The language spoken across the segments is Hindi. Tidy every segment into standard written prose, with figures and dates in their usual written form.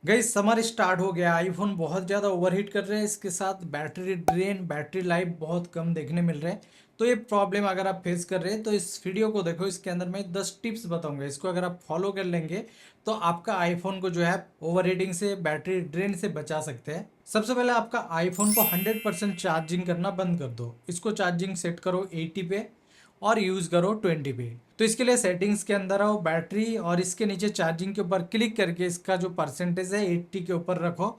गाइस समर स्टार्ट हो गया। आईफोन बहुत ज़्यादा ओवरहीट कर रहे हैं, इसके साथ बैटरी ड्रेन, बैटरी लाइफ बहुत कम देखने मिल रहे हैं। तो ये प्रॉब्लम अगर आप फेस कर रहे हैं तो इस वीडियो को देखो। इसके अंदर मैं 10 टिप्स बताऊंगा, इसको अगर आप फॉलो कर लेंगे तो आपका आईफोन को जो है ओवरहीटिंग से, बैटरी ड्रेन से बचा सकते हैं। सबसे पहले आपका आईफोन को 100% चार्जिंग करना बंद कर दो। इसको चार्जिंग सेट करो 80 पे और यूज़ करो 20 पे। तो इसके लिए सेटिंग्स के अंदर आओ, बैटरी और इसके नीचे चार्जिंग के ऊपर क्लिक करके इसका जो परसेंटेज है 80 के ऊपर रखो।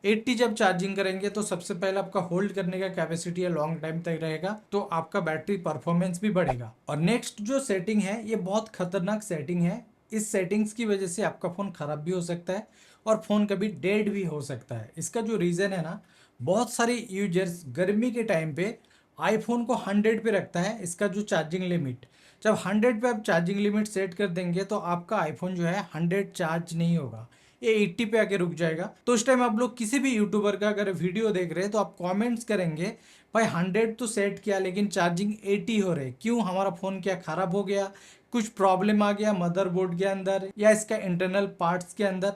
80 जब चार्जिंग करेंगे तो सबसे पहले आपका होल्ड करने का कैपेसिटी है लॉन्ग टाइम तक रहेगा, तो आपका बैटरी परफॉर्मेंस भी बढ़ेगा। और नेक्स्ट जो सेटिंग है ये बहुत खतरनाक सेटिंग है। इस सेटिंग्स की वजह से आपका फ़ोन ख़राब भी हो सकता है और फ़ोन कभी डेड भी हो सकता है। इसका जो रीज़न है ना, बहुत सारे यूजर्स गर्मी के टाइम पे आईफोन को 100 पे रखता है इसका जो चार्जिंग लिमिट। जब 100 पे आप चार्जिंग लिमिट सेट कर देंगे तो आपका आईफोन जो है 100 चार्ज नहीं होगा, ये 80 पे आके रुक जाएगा। तो उस टाइम आप लोग किसी भी यूट्यूबर का अगर वीडियो देख रहे हैं तो आप कमेंट्स करेंगे, भाई 100 तो सेट किया लेकिन चार्जिंग 80 हो रहे, क्यों? हमारा फ़ोन क्या ख़राब हो गया? कुछ प्रॉब्लम आ गया मदरबोर्ड के अंदर या इसका इंटरनल पार्ट्स के अंदर?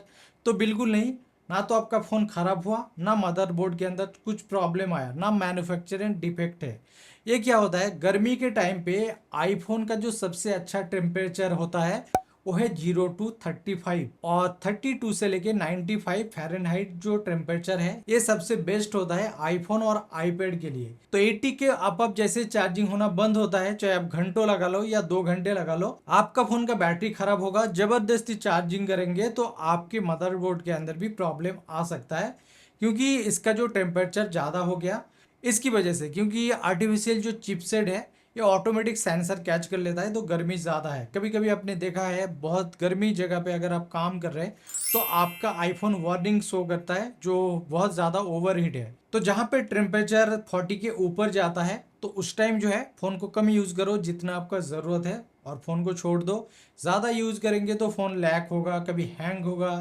तो बिल्कुल नहीं। ना तो आपका फ़ोन ख़राब हुआ, ना मदरबोर्ड के अंदर कुछ प्रॉब्लम आया, ना मैन्युफैक्चरिंग डिफेक्ट है। ये क्या होता है, गर्मी के टाइम पे आईफोन का जो सबसे अच्छा टेम्परेचर होता है वो है 0 to 35, और 32 से लेके 95 फ़ारेनहाइट जो टेम्परेचर है ये सबसे बेस्ट होता है आईफोन और आईपैड के लिए। तो 80 के अब जैसे चार्जिंग होना बंद होता है, चाहे आप घंटों लगा लो या 2 घंटे लगा लो, आपका फोन का बैटरी खराब होगा। जबरदस्ती चार्जिंग करेंगे तो आपके मदरबोर्ड के अंदर भी प्रॉब्लम आ सकता है, क्योंकि इसका जो टेम्परेचर ज़्यादा हो गया इसकी वजह से। क्योंकि ये आर्टिफिशियल जो चिपसेट है ये ऑटोमेटिक सेंसर कैच कर लेता है, तो गर्मी ज़्यादा है। कभी कभी आपने देखा है बहुत गर्मी जगह पे अगर आप काम कर रहे हैं तो आपका आईफोन वार्निंग शो करता है जो बहुत ज़्यादा ओवर हीट है। तो जहाँ पे टेम्परेचर 40 के ऊपर जाता है तो उस टाइम जो है फ़ोन को कम यूज़ करो जितना आपका ज़रूरत है और फ़ोन को छोड़ दो। ज़्यादा यूज़ करेंगे तो फ़ोन लैग होगा, कभी हैंग होगा,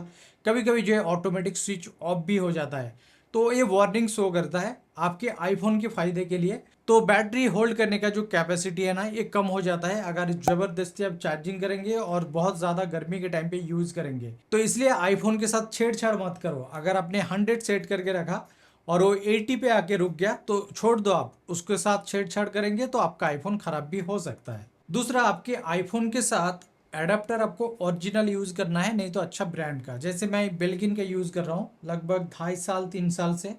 कभी कभी जो है ऑटोमेटिक स्विच ऑफ भी हो जाता है। तो ये वार्निंग शो करता है आपके आईफोन के फ़ायदे के लिए। तो बैटरी होल्ड करने का जो कैपेसिटी है ना ये कम हो जाता है अगर ज़बरदस्ती आप चार्जिंग करेंगे और बहुत ज़्यादा गर्मी के टाइम पे यूज़ करेंगे। तो इसलिए आईफोन के साथ छेड़छाड़ मत करो। अगर आपने 100 सेट करके रखा और वो 80 पे आके रुक गया तो छोड़ दो। आप उसके साथ छेड़छाड़ करेंगे तो आपका आईफोन ख़राब भी हो सकता है। दूसरा, आपके आईफोन के साथ एडाप्टर आपको ओरिजिनल यूज़ करना है, नहीं तो अच्छा ब्रांड का। जैसे मैं बेल्किन का यूज़ कर रहा हूँ लगभग 2.5 साल 3 साल से।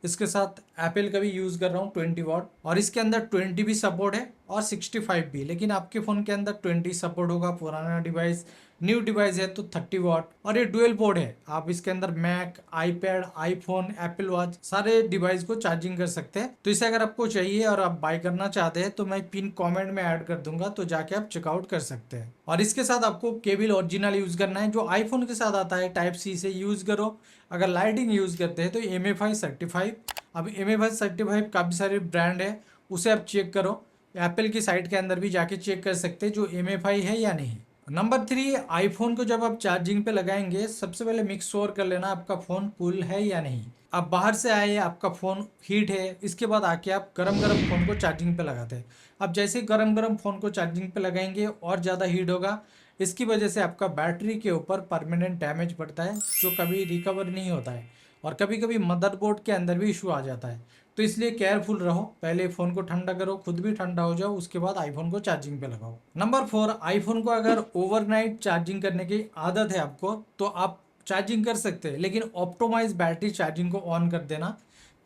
इसके साथ एप्पल का भी यूज़ कर रहा हूँ 20 वाट, और इसके अंदर 20 भी सपोर्ट है और 65 भी। लेकिन आपके फ़ोन के अंदर 20 सपोर्ट होगा, पुराना डिवाइस, न्यू डिवाइस है तो 30 वाट। और ये डुअल पोर्ट है, आप इसके अंदर Mac, iPad, iPhone, Apple Watch सारे डिवाइस को चार्जिंग कर सकते हैं। तो इसे अगर आपको चाहिए और आप बाय करना चाहते हैं तो मैं पिन कमेंट में ऐड कर दूंगा, तो जाके आप चेकआउट कर सकते हैं। और इसके साथ आपको केबल ओरिजिनल यूज़ करना है जो आईफोन के साथ आता है, टाइप सी से यूज़ करो। अगर लाइटिंग यूज़ करते हैं तो MFI सर्टिफाइड। अब MFI सर्टिफाइड काफ़ी सारे ब्रांड है, उसे आप चेक करो। एप्पल की साइट के अंदर भी जाके चेक कर सकते हैं जो MFI है या नहीं। नंबर 3, आईफोन को जब आप चार्जिंग पे लगाएंगे सबसे पहले मिक्स श्योर कर लेना आपका फ़ोन कूल है या नहीं। आप बाहर से आए, आपका फ़ोन हीट है, इसके बाद आके आप गरम गरम फ़ोन को चार्जिंग पे लगाते हैं। अब जैसे गरम गरम फ़ोन को चार्जिंग पे लगाएंगे और ज़्यादा हीट होगा, इसकी वजह से आपका बैटरी के ऊपर परमानेंट डैमेज पड़ता है जो कभी रिकवर नहीं होता है, और कभी कभी मदरबोर्ड के अंदर भी इशू आ जाता है। तो इसलिए केयरफुल रहो, पहले फ़ोन को ठंडा करो, खुद भी ठंडा हो जाओ, उसके बाद आईफोन को चार्जिंग पे लगाओ। नंबर 4, आईफोन को अगर ओवरनाइट चार्जिंग करने की आदत है आपको तो आप चार्जिंग कर सकते हैं, लेकिन ऑप्टोमाइज बैटरी चार्जिंग को ऑन कर देना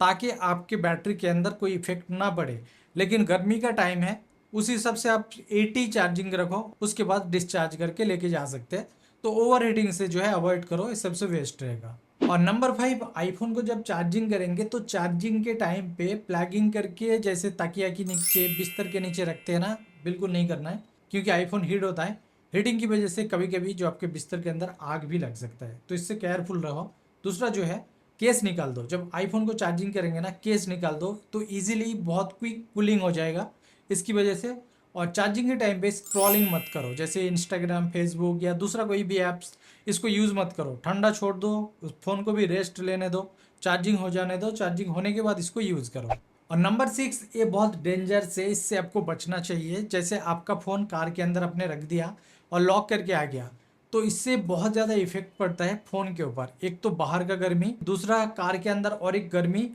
ताकि आपके बैटरी के अंदर कोई इफेक्ट ना पड़े। लेकिन गर्मी का टाइम है, उस हिसाब से आप 80 चार्जिंग रखो, उसके बाद डिस्चार्ज करके लेके जा सकते हैं। तो ओवर हीटिंग से जो है अवॉइड करो, ये सबसे बेस्ट रहेगा। और नंबर 5, आईफोन को जब चार्जिंग करेंगे तो चार्जिंग के टाइम पे प्लगिंग करके, जैसे तकिया के नीचे, बिस्तर के नीचे रखते हैं ना, बिल्कुल नहीं करना है, क्योंकि आईफोन हीट होता है। हीटिंग की वजह से कभी कभी जो आपके बिस्तर के अंदर आग भी लग सकता है, तो इससे केयरफुल रहो। दूसरा जो है, केस निकाल दो। जब आईफोन को चार्जिंग करेंगे ना, केस निकाल दो तो ईजिली बहुत क्विक कूलिंग हो जाएगा इसकी वजह से। और चार्जिंग के टाइम पे स्क्रॉलिंग मत करो, जैसे इंस्टाग्राम, फेसबुक या दूसरा कोई भी ऐप्स, इसको यूज़ मत करो। ठंडा छोड़ दो, उस फ़ोन को भी रेस्ट लेने दो, चार्जिंग हो जाने दो, चार्जिंग होने के बाद इसको यूज़ करो। और नंबर 6, ये बहुत डेंजर से, इससे आपको बचना चाहिए। जैसे आपका फ़ोन कार के अंदर आपने रख दिया और लॉक करके आ गया, तो इससे बहुत ज़्यादा इफेक्ट पड़ता है फ़ोन के ऊपर। एक तो बाहर का गर्मी, दूसरा कार के अंदर और एक गर्मी,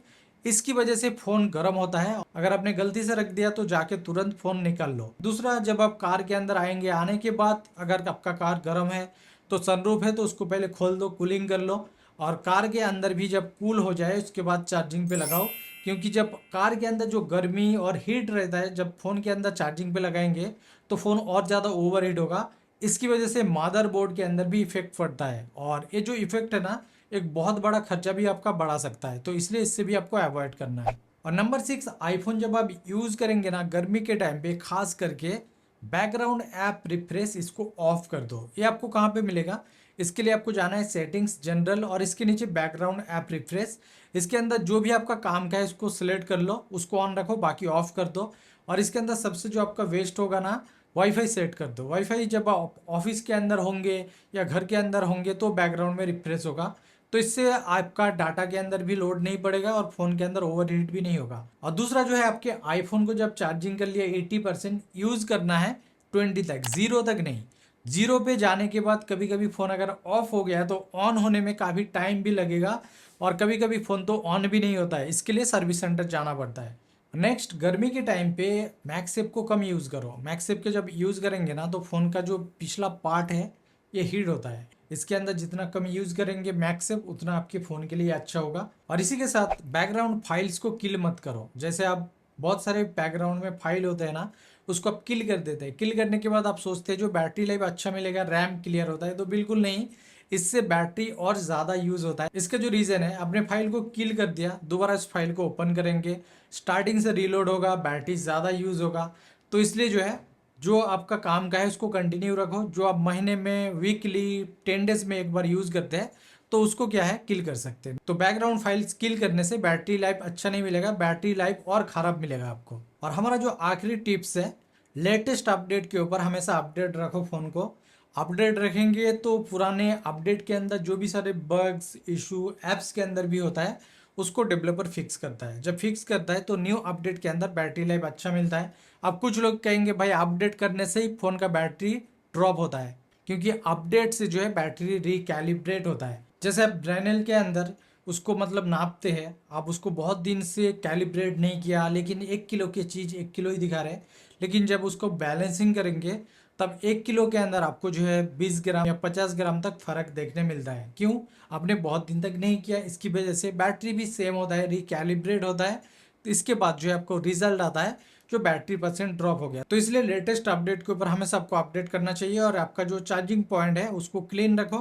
इसकी वजह से फ़ोन गर्म होता है। अगर आपने गलती से रख दिया तो जाके तुरंत फ़ोन निकाल लो। दूसरा, जब आप कार के अंदर आएंगे, आने के बाद अगर आपका कार गर्म है तो सनरूफ है तो उसको पहले खोल दो, कूलिंग कर लो। और कार के अंदर भी जब कूल हो जाए उसके बाद चार्जिंग पे लगाओ, क्योंकि जब कार के अंदर जो गर्मी और हीट रहता है, जब फ़ोन के अंदर चार्जिंग पे लगाएंगे तो फ़ोन और ज़्यादा ओवर हीट होगा। इसकी वजह से मदरबोर्ड के अंदर भी इफेक्ट पड़ता है, और ये जो इफेक्ट है ना, एक बहुत बड़ा खर्चा भी आपका बढ़ा सकता है। तो इसलिए इससे भी आपको अवॉइड करना है। और नंबर 6, आईफोन जब आप यूज़ करेंगे ना गर्मी के टाइम पे, खास करके बैकग्राउंड ऐप रिफ्रेश इसको ऑफ कर दो। ये आपको कहाँ पे मिलेगा? इसके लिए आपको जाना है सेटिंग्स, जनरल, और इसके नीचे बैकग्राउंड ऐप रिफ्रेश। इसके अंदर जो भी आपका काम का है इसको सिलेक्ट कर लो, उसको ऑन रखो, बाकी ऑफ कर दो। और इसके अंदर सबसे जो आपका वेस्ट होगा ना, वाईफाई सेट कर दो। वाईफाई जब आप ऑफिस के अंदर होंगे या घर के अंदर होंगे तो बैकग्राउंड में रिफ्रेश होगा। तो इससे आपका डाटा के अंदर भी लोड नहीं पड़ेगा और फ़ोन के अंदर ओवरहीट भी नहीं होगा। और दूसरा जो है, आपके आईफोन को जब चार्जिंग कर लिया 80% यूज़ करना है 20 तक, ज़ीरो तक नहीं। ज़ीरो पे जाने के बाद कभी कभी फ़ोन अगर ऑफ हो गया तो ऑन होने में काफ़ी टाइम भी लगेगा, और कभी कभी फ़ोन तो ऑन भी नहीं होता है। इसके लिए सर्विस सेंटर जाना पड़ता है। नेक्स्ट, गर्मी के टाइम पे मैक्सेप को कम यूज़ करो। मैक्सेप के जब यूज़ करेंगे ना तो फ़ोन का जो पिछला पार्ट है ये हीट होता है। इसके अंदर जितना कम यूज़ करेंगे मैक्सेप, उतना आपके फ़ोन के लिए अच्छा होगा। और इसी के साथ बैकग्राउंड फाइल्स को किल मत करो। जैसे आप बहुत सारे बैकग्राउंड में फाइल होते हैं ना, उसको आप किल कर देते हैं। किल करने के बाद आप सोचते हैं जो बैटरी लाइफ अच्छा मिलेगा, रैम क्लियर होता है, तो बिल्कुल नहीं। इससे बैटरी और ज़्यादा यूज़ होता है। इसका जो रीज़न है, आपने फाइल को किल कर दिया, दोबारा इस फाइल को ओपन करेंगे, स्टार्टिंग से रीलोड होगा, बैटरी ज़्यादा यूज़ होगा। तो इसलिए जो है, जो आपका काम का है उसको कंटिन्यू रखो। जो आप महीने में, वीकली, 10 डेज में एक बार यूज़ करते हैं तो उसको क्या है, किल कर सकते हैं। तो बैकग्राउंड फाइल्स किल करने से बैटरी लाइफ अच्छा नहीं मिलेगा, बैटरी लाइफ और ख़राब मिलेगा आपको। और हमारा जो आखिरी टिप्स है, लेटेस्ट अपडेट के ऊपर हमेशा अपडेट रखो फ़ोन को। अपडेट रखेंगे तो पुराने अपडेट के अंदर जो भी सारे बग्स, इशू ऐप्स के अंदर भी होता है उसको डेवलपर फिक्स करता है। जब फिक्स करता है तो न्यू अपडेट के अंदर बैटरी लाइफ अच्छा मिलता है। अब कुछ लोग कहेंगे भाई अपडेट करने से ही फ़ोन का बैटरी ड्रॉप होता है, क्योंकि अपडेट से जो है बैटरी रिकैलिब्रेट होता है। जैसे आप ड्रेनल के अंदर उसको मतलब नापते हैं, आप उसको बहुत दिन से कैलिब्रेट नहीं किया, लेकिन 1 किलो की चीज़ 1 किलो ही दिखा रहे हैं, लेकिन जब उसको बैलेंसिंग करेंगे तब 1 किलो के अंदर आपको जो है 20 ग्राम या 50 ग्राम तक फर्क देखने मिलता है। क्यों? आपने बहुत दिन तक नहीं किया, इसकी वजह से बैटरी भी सेम होता है, रिकैलिब्रेट होता है। तो इसके बाद जो है आपको रिजल्ट आता है जो बैटरी % ड्रॉप हो गया। तो इसलिए लेटेस्ट अपडेट के ऊपर हमेशा आपको अपडेट करना चाहिए। और आपका जो चार्जिंग पॉइंट है उसको क्लीन रखो।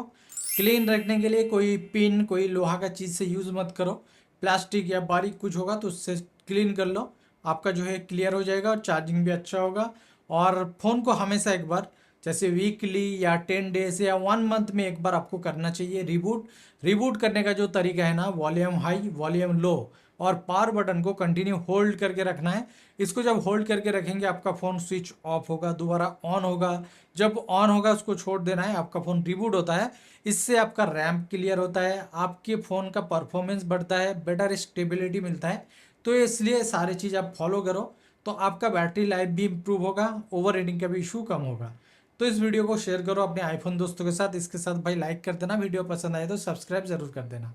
क्लीन रखने के लिए कोई पिन, कोई लोहा का चीज़ से यूज़ मत करो। प्लास्टिक या बारीक कुछ होगा तो उससे क्लीन कर लो, आपका जो है क्लियर हो जाएगा और चार्जिंग भी अच्छा होगा। और फ़ोन को हमेशा एक बार, जैसे वीकली या 10 डेज या 1 मंथ में एक बार आपको करना चाहिए रिबूट। रिबूट करने का जो तरीका है ना, वॉल्यूम हाई, वॉल्यूम लो, और पावर बटन को कंटिन्यू होल्ड करके रखना है। इसको जब होल्ड करके रखेंगे आपका फ़ोन स्विच ऑफ होगा, दोबारा ऑन होगा। जब ऑन होगा उसको छोड़ देना है, आपका फ़ोन रिबूट होता है। इससे आपका रैम क्लियर होता है, आपके फ़ोन का परफॉर्मेंस बढ़ता है, बेटर स्टेबिलिटी मिलता है। तो इसलिए सारी चीज़ आप फॉलो करो तो आपका बैटरी लाइफ भी इम्प्रूव होगा, ओवर हीटिंग का भी इशू कम होगा। तो इस वीडियो को शेयर करो अपने आईफोन दोस्तों के साथ। इसके साथ भाई लाइक कर देना, वीडियो पसंद आए तो सब्सक्राइब जरूर कर देना।